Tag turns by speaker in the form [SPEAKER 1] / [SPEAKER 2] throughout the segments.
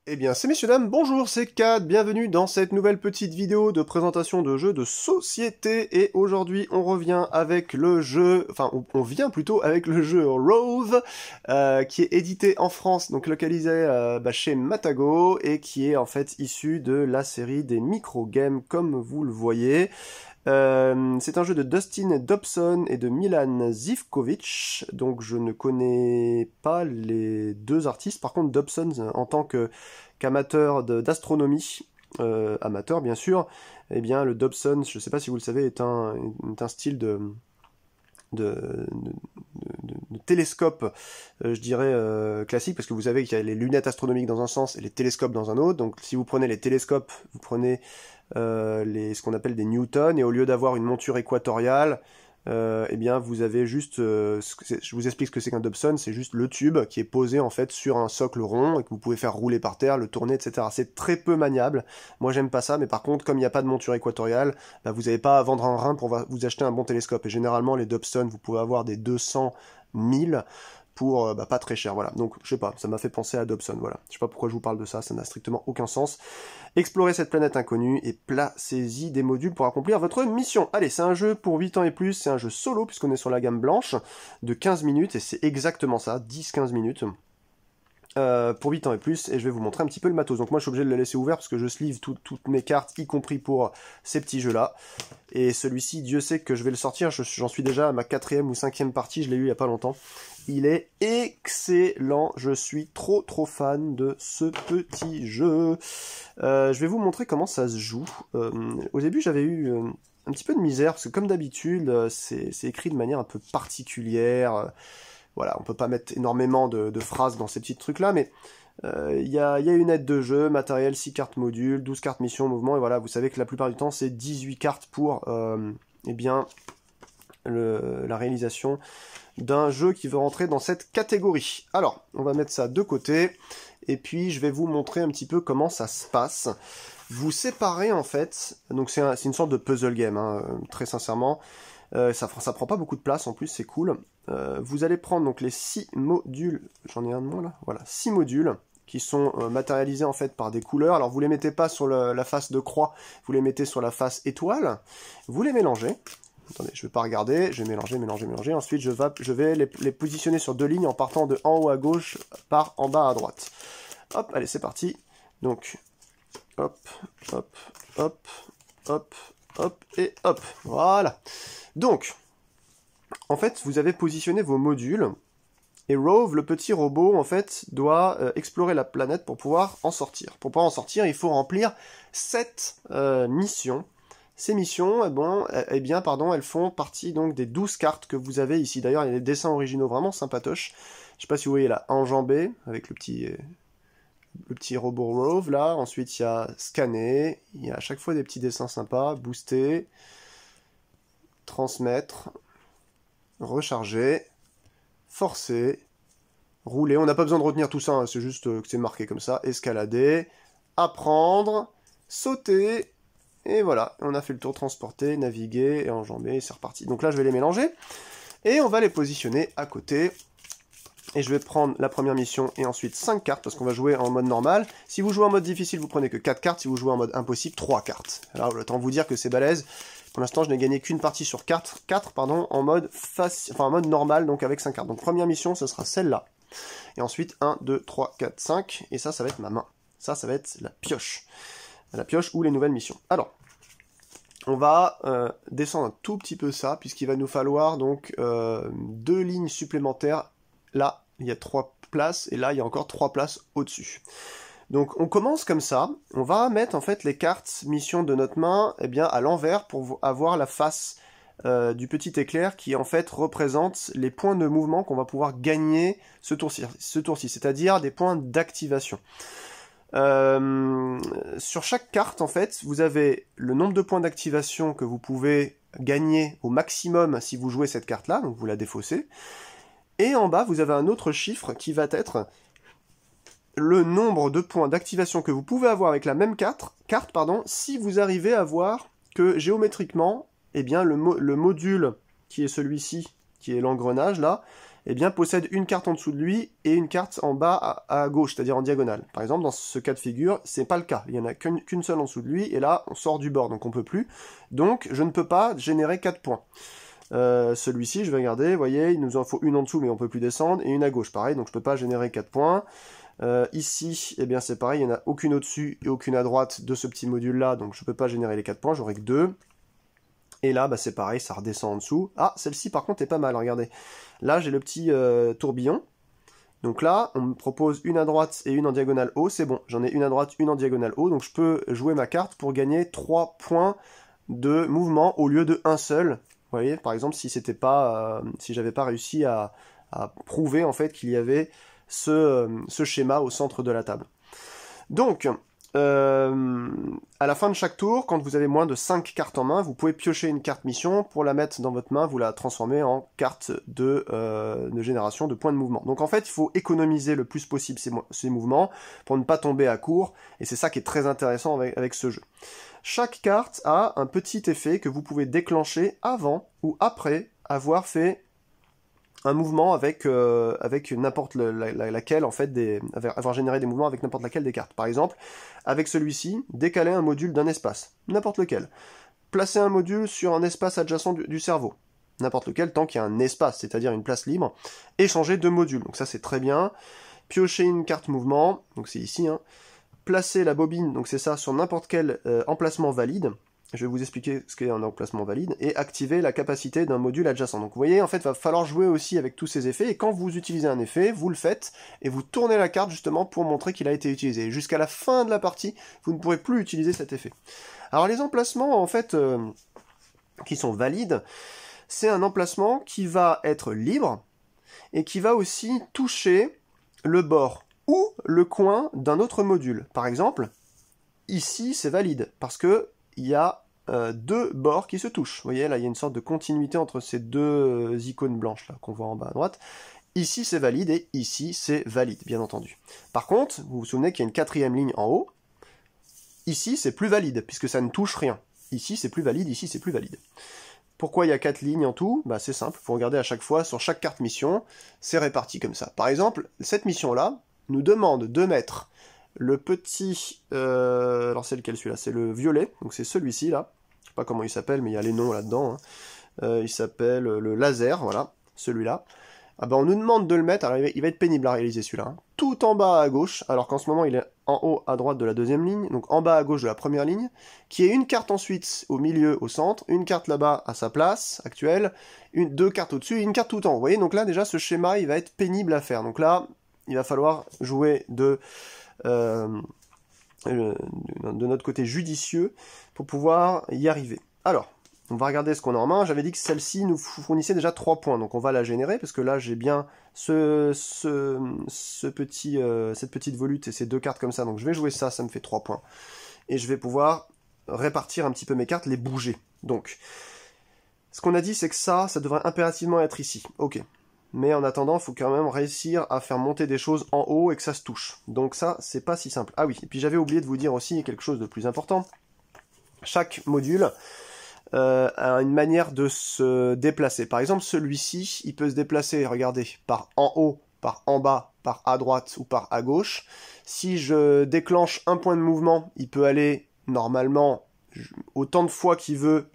[SPEAKER 1] Eh bien, c'est messieurs dames, bonjour, c'est Kat, bienvenue dans cette nouvelle petite vidéo de présentation de jeux de société, et aujourd'hui on revient avec le jeu, enfin on vient plutôt avec le jeu Rove, qui est édité en France, donc localisé chez Matago, et qui est en fait issu de la série des micro-games comme vous le voyez. C'est un jeu de Dustin Dobson et de Milan Zivkovic, donc je ne connais pas les deux artistes. Par contre, Dobson, en tant qu'amateur d'astronomie, amateur bien sûr, eh bien le Dobson, je ne sais pas si vous le savez, est un style de télescope, je dirais classique, parce que vous savez qu'il y a les lunettes astronomiques dans un sens et les télescopes dans un autre. Donc si vous prenez les télescopes, vous prenez ce qu'on appelle des newtons, et au lieu d'avoir une monture équatoriale, eh bien vous avez juste, je vous explique ce que c'est qu'un Dobson, c'est juste le tube qui est posé en fait sur un socle rond et que vous pouvez faire rouler par terre, le tourner, etc. C'est très peu maniable. Moi j'aime pas ça, mais par contre comme il n'y a pas de monture équatoriale, bah, vous n'avez pas à vendre un rein pour vous acheter un bon télescope. Et généralement les Dobson, vous pouvez avoir des 200 000 pour pas très cher, voilà. Donc je sais pas, ça m'a fait penser à Dobson, voilà. Je sais pas pourquoi je vous parle de ça, ça n'a strictement aucun sens. Explorez cette planète inconnue et placez-y des modules pour accomplir votre mission. Allez, c'est un jeu pour 8 ans et plus, c'est un jeu solo puisqu'on est sur la gamme blanche, de 15 minutes, et c'est exactement ça, 10-15 minutes. Pour 8 ans et plus, et je vais vous montrer un petit peu le matos. Donc moi je suis obligé de le laisser ouvert parce que je sleeve toutes mes cartes, y compris pour ces petits jeux là. Et celui-ci, Dieu sait que je vais le sortir, j'en suis déjà à ma 4e ou 5e partie, je l'ai eu il y a pas longtemps. Il est excellent, je suis trop fan de ce petit jeu. Je vais vous montrer comment ça se joue. Au début j'avais eu un petit peu de misère, parce que comme d'habitude, c'est écrit de manière un peu particulière. Voilà, on peut pas mettre énormément de phrases dans ces petits trucs-là, mais il y a une aide de jeu, matériel, 6 cartes modules, 12 cartes mission, mouvement, et voilà, vous savez que la plupart du temps, c'est 18 cartes pour eh bien, la réalisation d'un jeu qui veut rentrer dans cette catégorie. Alors, on va mettre ça de côté, et puis je vais vous montrer un petit peu comment ça se passe. Vous séparez en fait, donc c'est une sorte de puzzle game, hein, très sincèrement. Ça prend pas beaucoup de place en plus, c'est cool. Vous allez prendre donc les 6 modules, j'en ai un de moins là, voilà, 6 modules qui sont matérialisés en fait par des couleurs. Alors vous les mettez pas sur la face de croix, vous les mettez sur la face étoile, vous les mélangez. Attendez, je vais pas regarder, je vais mélanger. Ensuite je vais les positionner sur deux lignes en partant de en haut à gauche par en bas à droite. Hop, allez c'est parti. Donc, hop, hop, hop, hop, hop, et hop, voilà. Donc, en fait, vous avez positionné vos modules, et Rove, le petit robot, en fait, doit explorer la planète pour pouvoir en sortir. Pour pouvoir en sortir, il faut remplir 7 missions. Ces missions, elles font partie donc des 12 cartes que vous avez ici. D'ailleurs, il y a des dessins originaux vraiment sympatoches. Je sais pas si vous voyez là, enjambé, avec le petit robot Rove, là. Ensuite, il y a scanner, il y a à chaque fois des petits dessins sympas, booster, transmettre, recharger, forcer, rouler. On n'a pas besoin de retenir tout ça, hein, c'est juste que c'est marqué comme ça. Escalader, apprendre, sauter, et voilà. On a fait le tour, transporter, naviguer, et enjamber, et c'est reparti. Donc là, je vais les mélanger, et on va les positionner à côté. Et je vais prendre la première mission, et ensuite 5 cartes, parce qu'on va jouer en mode normal. Si vous jouez en mode difficile, vous prenez que 4 cartes. Si vous jouez en mode impossible, 3 cartes. Alors, autant vous dire que c'est balèze. Pour l'instant, je n'ai gagné qu'une partie sur 4 en mode en mode normal, donc avec 5 cartes. Donc première mission, ce sera celle-là. Et ensuite, 1, 2, 3, 4, 5. Et ça va être ma main. Ça va être la pioche. La pioche ou les nouvelles missions. Alors, on va descendre un tout petit peu ça, puisqu'il va nous falloir donc 2 lignes supplémentaires. Là, il y a 3 places, et là, il y a encore 3 places au-dessus. Donc on commence comme ça, on va mettre en fait les cartes missions de notre main à l'envers pour avoir la face du petit éclair qui en fait représente les points de mouvement qu'on va pouvoir gagner ce tour-ci, c'est-à-dire des points d'activation. Sur chaque carte en fait, vous avez le nombre de points d'activation que vous pouvez gagner au maximum si vous jouez cette carte-là, donc vous la défaussez. Et en bas, vous avez un autre chiffre qui va être le nombre de points d'activation que vous pouvez avoir avec la même carte, si vous arrivez à voir que géométriquement, le module qui est celui-ci, qui est l'engrenage là, eh bien, possède une carte en dessous de lui et une carte en bas à gauche, c'est-à-dire en diagonale. Par exemple, dans ce cas de figure, c'est pas le cas. Il y en a qu'une seule en dessous de lui, et là, on sort du bord, donc on peut plus. Donc, je ne peux pas générer 4 points. Celui-ci, je vais regarder, vous voyez, il nous en faut une en dessous, mais on peut plus descendre, et une à gauche, pareil, donc je peux pas générer 4 points. Ici, eh bien, c'est pareil, il n'y en a aucune au-dessus et aucune à droite de ce petit module-là, donc je peux pas générer les 4 points, j'aurai que 2. Et là, bah, c'est pareil, ça redescend en dessous. Ah, celle-ci, par contre, est pas mal, regardez. Là, j'ai le petit tourbillon. Donc là, on me propose une à droite et une en diagonale haut, c'est bon. J'en ai une à droite, une en diagonale haut, donc je peux jouer ma carte pour gagner 3 points de mouvement au lieu de un seul. Vous voyez, par exemple, si c'était pas, si j'avais pas réussi à prouver, en fait, qu'il y avait ce schéma au centre de la table. Donc, à la fin de chaque tour, quand vous avez moins de 5 cartes en main, vous pouvez piocher une carte mission pour la mettre dans votre main, vous la transformez en carte de génération de points de mouvement. Donc en fait, il faut économiser le plus possible ces mouvements pour ne pas tomber à court, et c'est ça qui est très intéressant avec ce jeu. Chaque carte a un petit effet que vous pouvez déclencher avant ou après avoir fait un mouvement avec n'importe laquelle, en fait, avoir généré des mouvements avec n'importe laquelle des cartes. Par exemple, avec celui-ci, décaler un module d'un espace, n'importe lequel. Placer un module sur un espace adjacent du cerveau, n'importe lequel, tant qu'il y a un espace, c'est-à-dire une place libre, et changer de module, donc ça c'est très bien. Piocher une carte mouvement, donc c'est ici, hein. Placer la bobine, donc c'est ça, sur n'importe quel emplacement valide. Je vais vous expliquer ce qu'est un emplacement valide, et activer la capacité d'un module adjacent. Donc vous voyez, en fait, il va falloir jouer aussi avec tous ces effets, et quand vous utilisez un effet, vous le faites, et vous tournez la carte justement pour montrer qu'il a été utilisé. Jusqu'à la fin de la partie, vous ne pourrez plus utiliser cet effet. Alors les emplacements, en fait, qui sont valides, c'est un emplacement qui va être libre, et qui va aussi toucher le bord ou le coin d'un autre module. Par exemple, ici, c'est valide, parce que il y a deux bords qui se touchent. Vous voyez, là, il y a une sorte de continuité entre ces deux icônes blanches là qu'on voit en bas à droite. Ici, c'est valide et ici, c'est valide, bien entendu. Par contre, vous vous souvenez qu'il y a une quatrième ligne en haut. Ici, c'est plus valide, puisque ça ne touche rien. Ici, c'est plus valide, ici, c'est plus valide. Pourquoi il y a 4 lignes en tout? Bah, c'est simple, faut regarder à chaque fois, sur chaque carte mission, c'est réparti comme ça. Par exemple, cette mission-là nous demande de mettre le petit... alors c'est lequel celui-là? C'est le violet, donc c'est celui-ci là. Je sais pas comment il s'appelle, mais il y a les noms là-dedans. Hein. Il s'appelle le laser, voilà, celui-là. Ah ben on nous demande de le mettre, alors il va être pénible à réaliser celui-là. Hein. Tout en bas à gauche, alors qu'en ce moment il est en haut à droite de la deuxième ligne, donc en bas à gauche de la première ligne, qui est une carte ensuite au milieu, au centre, une carte là-bas à sa place actuelle, deux cartes au-dessus et une carte tout en haut. Vous voyez, donc là déjà ce schéma il va être pénible à faire. Donc là, il va falloir jouer de notre côté judicieux pour pouvoir y arriver. Alors, on va regarder ce qu'on a en main. J'avais dit que celle-ci nous fournissait déjà 3 points, donc on va la générer, parce que là j'ai bien cette petite volute et ces deux cartes comme ça, donc je vais jouer ça, ça me fait 3 points. Et je vais pouvoir répartir un petit peu mes cartes, les bouger. Donc, ce qu'on a dit, c'est que ça devrait impérativement être ici. Ok. Mais en attendant, il faut quand même réussir à faire monter des choses en haut et que ça se touche. Donc ça, c'est pas si simple. Ah oui, et puis j'avais oublié de vous dire aussi quelque chose de plus important. Chaque module a une manière de se déplacer. Par exemple, celui-ci, il peut se déplacer, regardez, par en haut, par en bas, par à droite ou par à gauche. Si je déclenche un point de mouvement, il peut aller normalement autant de fois qu'il veut.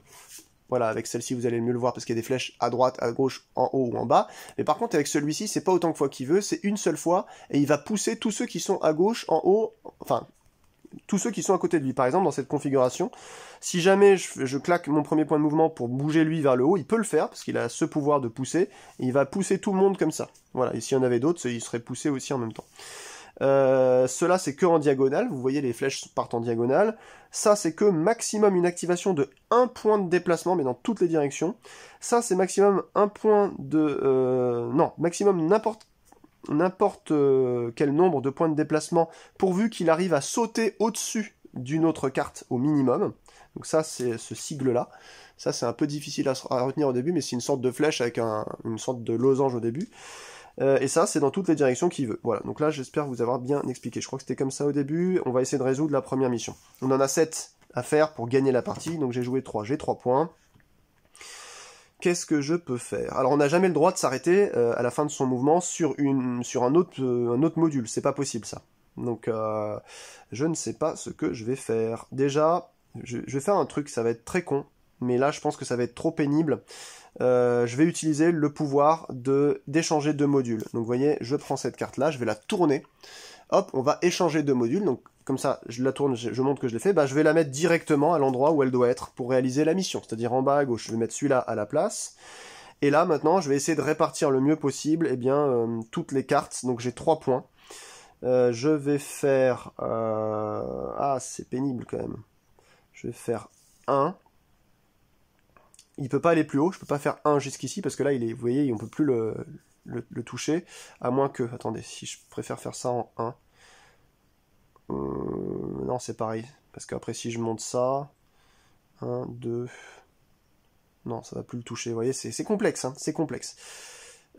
[SPEAKER 1] Voilà, avec celle-ci, vous allez mieux le voir parce qu'il y a des flèches à droite, à gauche, en haut ou en bas. Mais par contre, avec celui-ci, c'est pas autant de fois qu'il veut, c'est une seule fois, et il va pousser tous ceux qui sont à gauche, en haut, enfin, tous ceux qui sont à côté de lui. Par exemple, dans cette configuration, si jamais je claque mon premier point de mouvement pour bouger lui vers le haut, il peut le faire, parce qu'il a ce pouvoir de pousser, et il va pousser tout le monde comme ça. Voilà, et s'il y en avait d'autres, il serait poussé aussi en même temps. Cela c'est que en diagonale, vous voyez les flèches partent en diagonale. Ça c'est que maximum une activation de 1 point de déplacement, mais dans toutes les directions. Ça c'est maximum 1 point de... non, maximum n'importe quel nombre de points de déplacement, pourvu qu'il arrive à sauter au-dessus d'une autre carte au minimum. Donc ça c'est ce sigle-là. Ça c'est un peu difficile à retenir au début, mais c'est une sorte de flèche avec une sorte de losange au début. Et ça, c'est dans toutes les directions qu'il veut. Voilà, donc là, j'espère vous avoir bien expliqué. Je crois que c'était comme ça au début. On va essayer de résoudre la première mission. On en a 7 à faire pour gagner la partie, donc j'ai joué 3. J'ai 3 points. qu'est-ce que je peux faire? Alors, on n'a jamais le droit de s'arrêter à la fin de son mouvement sur un autre module. C'est pas possible, ça. Donc, je ne sais pas ce que je vais faire. Déjà, je vais faire un truc, ça va être très con, mais là, je pense que ça va être trop pénible. Je vais utiliser le pouvoir d'échanger deux modules. Donc, vous voyez, je prends cette carte-là, je vais la tourner. Hop, on va échanger deux modules. Donc, comme ça, je la tourne, je montre que je l'ai fait. Bah, je vais la mettre directement à l'endroit où elle doit être pour réaliser la mission. C'est-à-dire en bas à gauche, je vais mettre celui-là à la place. Et là, maintenant, je vais essayer de répartir le mieux possible toutes les cartes. Donc, j'ai 3 points. Je vais faire... Ah, c'est pénible quand même. Je vais faire 1. Il peut pas aller plus haut. Je peux pas faire 1 jusqu'ici parce que là, vous voyez, on peut plus le toucher. À moins que... Attendez, si je préfère faire ça en 1. Non, c'est pareil. Parce qu'après, si je monte ça... 1, 2... Non, ça va plus le toucher. Vous voyez, c'est complexe. Hein, c'est complexe.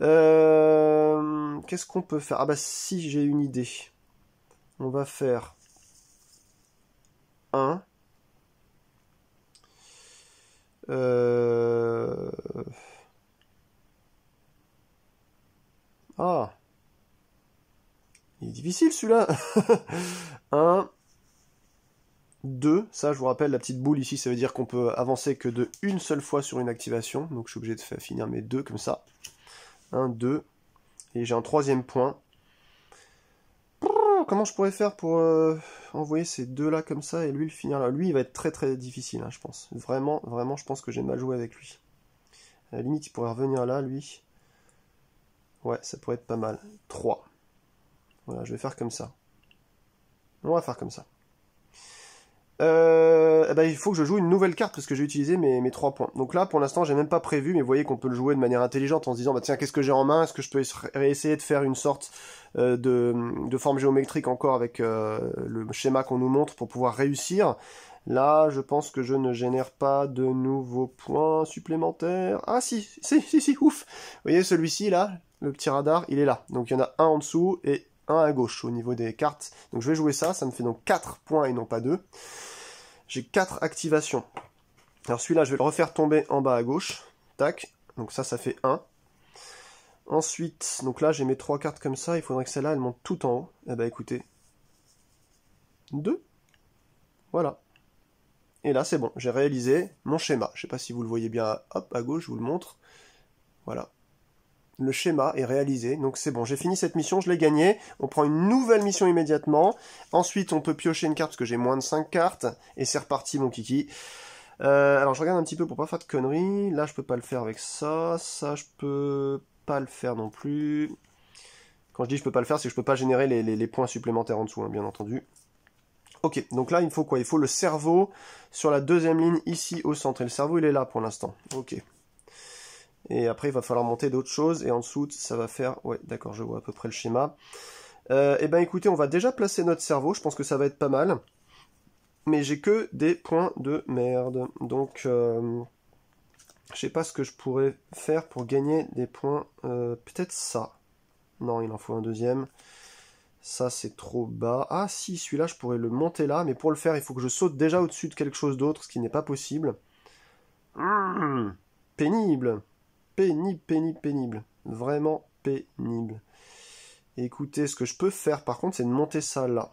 [SPEAKER 1] Qu'est-ce qu'on peut faire? Ah bah si, j'ai une idée. On va faire 1. Ah. Il est difficile celui-là. 1. 2. Ça, je vous rappelle, la petite boule ici, ça veut dire qu'on peut avancer que de une seule fois sur une activation. Donc je suis obligé de finir mes 2 comme ça. 1, 2. Et j'ai un 3e point. Comment je pourrais faire pour envoyer ces deux-là comme ça et lui le finir là? Lui, il va être très très difficile, hein, je pense. Vraiment, vraiment, je pense que j'ai mal joué avec lui. À la limite, il pourrait revenir là, lui. Ouais, ça pourrait être pas mal. 3. Voilà, je vais faire comme ça. On va faire comme ça. Il faut que je joue une nouvelle carte parce que j'ai utilisé mes 3 points. Donc là, pour l'instant, j'ai même pas prévu, mais vous voyez qu'on peut le jouer de manière intelligente en se disant, bah tiens, qu'est-ce que j'ai en main? Est-ce que je peux essayer de faire une sorte de forme géométrique encore avec le schéma qu'on nous montre pour pouvoir réussir? Là, je pense que je ne génère pas de nouveaux points supplémentaires. Ah si, ouf! Vous voyez celui-ci là, le petit radar, il est là. Donc il y en a un en dessous et un à gauche au niveau des cartes. Donc je vais jouer ça me fait donc 4 points et non pas 2. J'ai 4 activations. Alors celui-là, je vais le refaire tomber en bas à gauche. Tac. Donc ça fait 1. Ensuite, donc là, j'ai mes 3 cartes comme ça. Il faudrait que celle-là, elle monte tout en haut. Eh ben écoutez. 2. Voilà. Et là, c'est bon. J'ai réalisé mon schéma. Je sais pas si vous le voyez bien. Hop, à gauche, je vous le montre. Voilà. Le schéma est réalisé, donc c'est bon, j'ai fini cette mission, je l'ai gagnée, on prend une nouvelle mission immédiatement, ensuite on peut piocher une carte parce que j'ai moins de 5 cartes, et c'est reparti mon kiki. Alors je regarde un petit peu pour pas faire de conneries, là je peux pas le faire avec ça, ça je peux pas le faire non plus. Quand je dis je peux pas le faire, c'est que je peux pas générer les points supplémentaires en dessous, hein, bien entendu. Ok, donc là il faut quoi? Il faut le cerveau sur la 2e ligne ici au centre, et le cerveau il est là pour l'instant, ok. Et après, il va falloir monter d'autres choses. Et en dessous, ça va faire... Ouais, d'accord, je vois à peu près le schéma. Eh ben, écoutez, on va déjà placer notre cerveau. Je pense que ça va être pas mal. Mais j'ai que des points de merde. Donc, je sais pas ce que je pourrais faire pour gagner des points. Peut-être ça. Non, il en faut un deuxième. Ça, c'est trop bas. Ah, si, celui-là, je pourrais le monter là. Mais pour le faire, il faut que je saute déjà au-dessus de quelque chose d'autre, ce qui n'est pas possible. Pénible. Pénible. Vraiment pénible. Écoutez, ce que je peux faire par contre, c'est de monter ça là.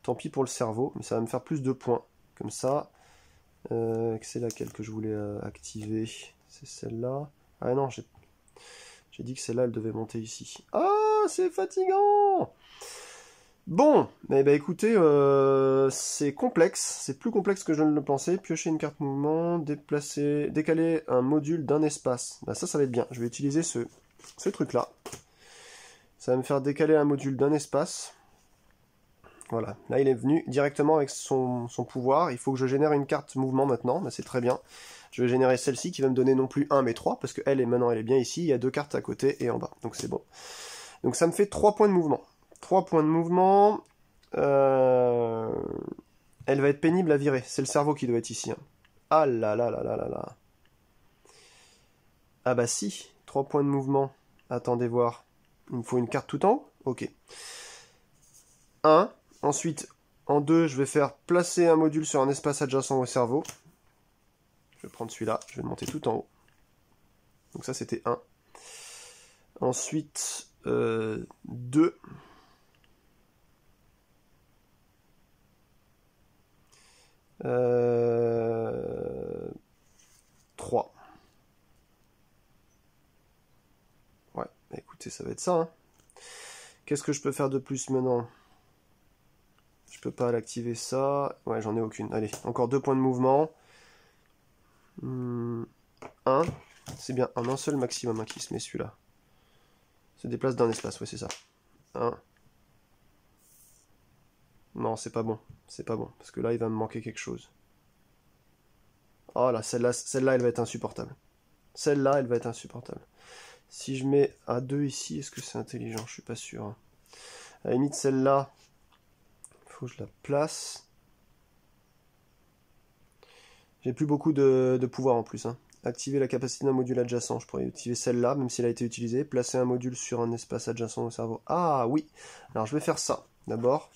[SPEAKER 1] Tant pis pour le cerveau, mais ça va me faire plus de points. Comme ça. C'est laquelle que je voulais activer? C'est celle-là. Ah non, j'ai dit que celle-là, elle devait monter ici. Ah, c'est fatigant! Bon, eh ben écoutez, c'est complexe, c'est plus complexe que je ne le pensais. Piocher une carte mouvement, décaler un module d'un espace. Bah ça va être bien. Je vais utiliser ce truc-là. Ça va me faire décaler un module d'un espace. Voilà, là il est venu directement avec son pouvoir. Il faut que je génère une carte mouvement maintenant, bah, c'est très bien. Je vais générer celle-ci qui va me donner non plus 1 mais 3, parce qu'elle est maintenant elle est bien ici, il y a 2 cartes à côté et en bas, donc c'est bon. Donc ça me fait 3 points de mouvement. 3 points de mouvement. Elle va être pénible à virer. C'est le cerveau qui doit être ici. Hein. Ah là là là là là là. Ah bah si. 3 points de mouvement. Attendez voir. Il me faut une carte tout en haut? Ok. 1. Ensuite, en 2, je vais faire placer un module sur un espace adjacent au cerveau. Je vais prendre celui-là. Je vais le monter tout en haut. Donc ça c'était 1. Ensuite, 2. 3. Ouais, bah écoutez, ça va être ça. Hein. Qu'est-ce que je peux faire de plus maintenant? Je peux pas l'activer ça. Ouais, j'en ai aucune. Allez, encore 2 points de mouvement. 1. C'est bien un seul maximum hein, qui se met celui-là. Se déplace d'un espace, ouais c'est ça. 1. Non, c'est pas bon. C'est pas bon. Parce que là, il va me manquer quelque chose. Oh là, celle-là, elle va être insupportable. Celle-là, elle va être insupportable. Si je mets à 2 ici, est-ce que c'est intelligent? Je suis pas sûr. Hein. À la limite, celle-là, il faut que je la place. J'ai plus beaucoup de pouvoir en plus. Hein. Activer la capacité d'un module adjacent. Je pourrais activer celle-là, même si elle a été utilisée. Placer un module sur un espace adjacent au cerveau. Ah oui. Alors je vais faire ça. D'abord,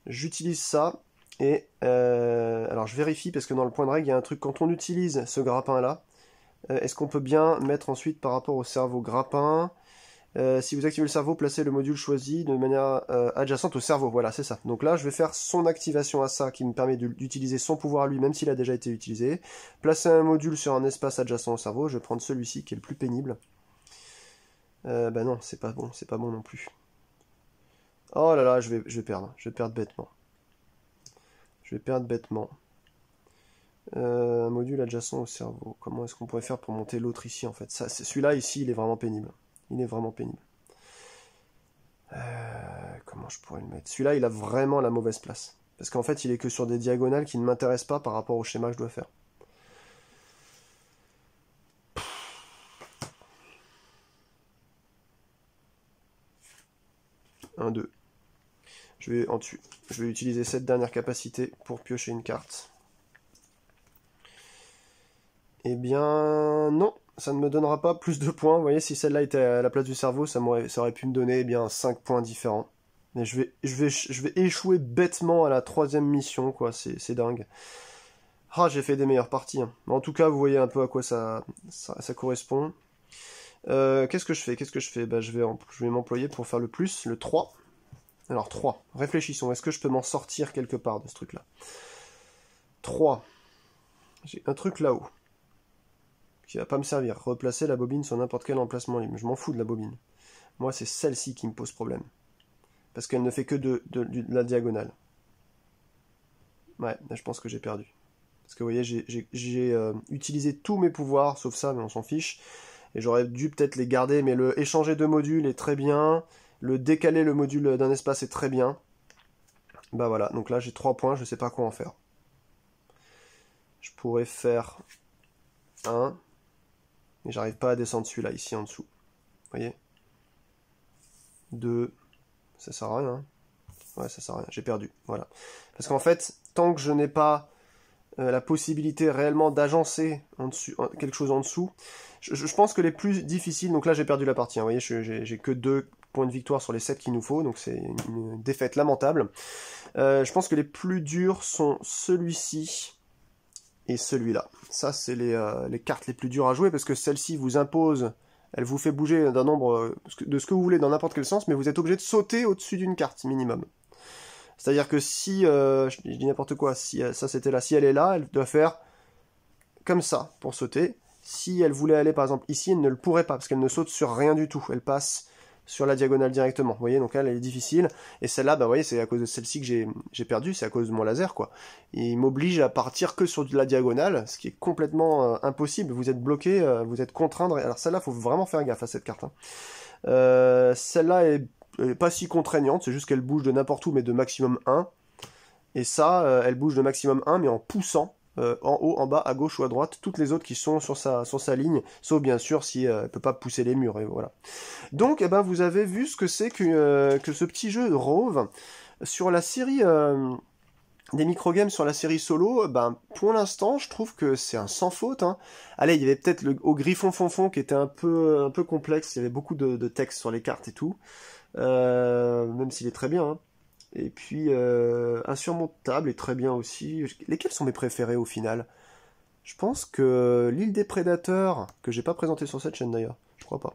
[SPEAKER 1] j'utilise ça. Et alors je vérifie parce que dans le point de règle, il y a un truc. Quand on utilise ce grappin-là, est-ce qu'on peut bien mettre ensuite par rapport au cerveau grappin si vous activez le cerveau, placez le module choisi de manière adjacente au cerveau. Voilà, c'est ça. Donc là, je vais faire son activation à ça, qui me permet d'utiliser son pouvoir à lui, même s'il a déjà été utilisé. Placer un module sur un espace adjacent au cerveau. Je vais prendre celui-ci, qui est le plus pénible. Bah non, c'est pas bon non plus. Oh là là, je vais perdre. Je vais perdre bêtement. Un module adjacent au cerveau. Comment est-ce qu'on pourrait faire pour monter l'autre ici, en fait? Celui-là, ici, il est vraiment pénible. Comment je pourrais le mettre? Celui-là, il a vraiment la mauvaise place. Parce qu'en fait, il est que sur des diagonales qui ne m'intéressent pas par rapport au schéma que je dois faire. 1, 2. Je vais utiliser cette dernière capacité pour piocher une carte. Eh bien, non. Ça ne me donnera pas plus de points. Vous voyez, si celle-là était à la place du cerveau, ça aurait pu me donner eh bien 5 points différents. Mais je vais échouer bêtement à la 3e mission, quoi. C'est dingue. Ah, j'ai fait des meilleures parties. Hein. En tout cas, vous voyez un peu à quoi ça correspond. Qu'est-ce que je fais? Bah, je vais m'employer pour faire le plus, le 3. Alors, 3. Réfléchissons. Est-ce que je peux m'en sortir quelque part de ce truc-là? 3. J'ai un truc là-haut. Qui va pas me servir. Replacer la bobine sur n'importe quel emplacement libre. Je m'en fous de la bobine. Moi, c'est celle-ci qui me pose problème. Parce qu'elle ne fait que de la diagonale. Ouais, je pense que j'ai perdu. Parce que vous voyez, j'ai utilisé tous mes pouvoirs, sauf ça, mais on s'en fiche. Et j'aurais dû peut-être les garder, mais le échanger de modules est très bien. Le décaler le module d'un espace est très bien. Bah voilà, donc là j'ai 3 points, je sais pas quoi en faire. Je pourrais faire 1. Mais j'arrive pas à descendre celui-là, ici en dessous. Vous voyez? 2. Ça sert à rien. Hein. Ouais, ça sert à rien, j'ai perdu. Voilà. Parce qu'en fait, tant que je n'ai pas la possibilité réellement d'agencer quelque chose en dessous, je pense que les plus difficiles, donc là j'ai perdu la partie, hein, vous voyez, j'ai que 2 points de victoire sur les 7 qu'il nous faut, donc c'est une défaite lamentable. Je pense que les plus durs sont celui-ci et celui-là. Ça, c'est les cartes les plus dures à jouer, parce que celle-ci vous impose, elle vous fait bouger d'un nombre de ce que vous voulez dans n'importe quel sens, mais vous êtes obligé de sauter au-dessus d'une carte minimum. C'est-à-dire que si, je dis n'importe quoi, si ça c'était là, si elle est là, elle doit faire comme ça pour sauter. Si elle voulait aller par exemple ici, elle ne le pourrait pas, parce qu'elle ne saute sur rien du tout. Elle passe sur la diagonale directement. Vous voyez, donc elle est difficile. Et celle-là, bah, vous voyez, c'est à cause de celle-ci que j'ai perdu, c'est à cause de mon laser, quoi. Il m'oblige à partir que sur de la diagonale, ce qui est complètement impossible. Vous êtes bloqué, vous êtes contraint. Alors celle-là, il faut vraiment faire gaffe à cette carte. Hein. Celle-là est pas si contraignante, c'est juste qu'elle bouge de n'importe où, mais de maximum 1. Et ça, elle bouge de maximum 1, mais en poussant en haut, en bas, à gauche ou à droite, toutes les autres qui sont sur sa ligne, sauf bien sûr si elle peut pas pousser les murs, et voilà. Donc, eh ben, vous avez vu ce que c'est que ce petit jeu Rove. Sur la série des microgames, sur la série solo, ben, pour l'instant, je trouve que c'est un sans faute. Hein. Allez, il y avait peut-être au Griffon Fonfon qui était un peu complexe, il y avait beaucoup de texte sur les cartes et tout. Même s'il est très bien. Hein. Et puis, Insurmontable est très bien aussi. Lesquels sont mes préférés au final? Je pense que l'île des prédateurs, que j'ai pas présenté sur cette chaîne d'ailleurs, je crois pas.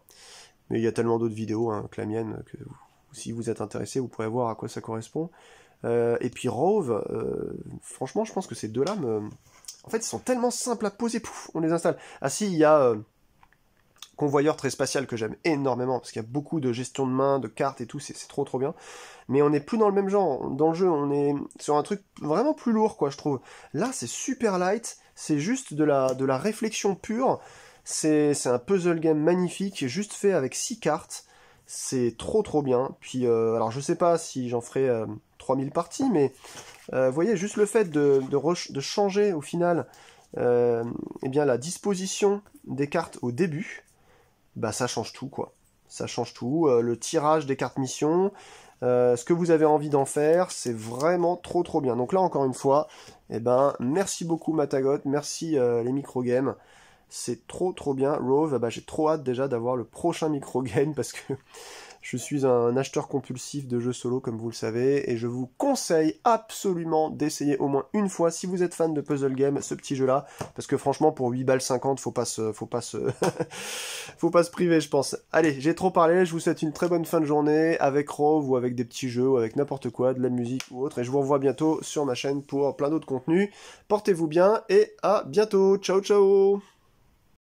[SPEAKER 1] Mais il y a tellement d'autres vidéos hein, que la mienne, que si vous êtes intéressé, vous pourrez voir à quoi ça correspond. Et puis Rove, franchement, je pense que ces deux-là, en fait, ils sont tellement simples à poser, pouf, on les installe. Ah si, il y a Convoyeur très spatial que j'aime énormément, parce qu'il y a beaucoup de gestion de main, de cartes et tout, c'est trop trop bien. Mais on n'est plus dans le même genre, dans le jeu, on est sur un truc vraiment plus lourd, quoi, je trouve. Là, c'est super light, c'est juste de la réflexion pure, c'est un puzzle game magnifique, juste fait avec 6 cartes, c'est trop trop bien. Puis, alors je sais pas si j'en ferai 3000 parties, mais vous voyez, juste le fait de changer au final eh bien, la disposition des cartes au début, bah ça change tout quoi. Ça change tout. Le tirage des cartes mission, ce que vous avez envie d'en faire, c'est vraiment trop trop bien. Donc là encore une fois, eh ben merci beaucoup Matagot, merci les microgames. C'est trop trop bien. Rove, bah, j'ai trop hâte déjà d'avoir le prochain microgame parce que je suis un acheteur compulsif de jeux solo, comme vous le savez, et je vous conseille absolument d'essayer au moins une fois, si vous êtes fan de puzzle game, ce petit jeu-là, parce que franchement, pour 8 balles 50, faut pas se faut pas se priver, je pense. Allez, j'ai trop parlé, je vous souhaite une très bonne fin de journée, avec Rove, ou avec des petits jeux, ou avec n'importe quoi, de la musique ou autre, et je vous revois bientôt sur ma chaîne pour plein d'autres contenus. Portez-vous bien, et à bientôt. Ciao, ciao!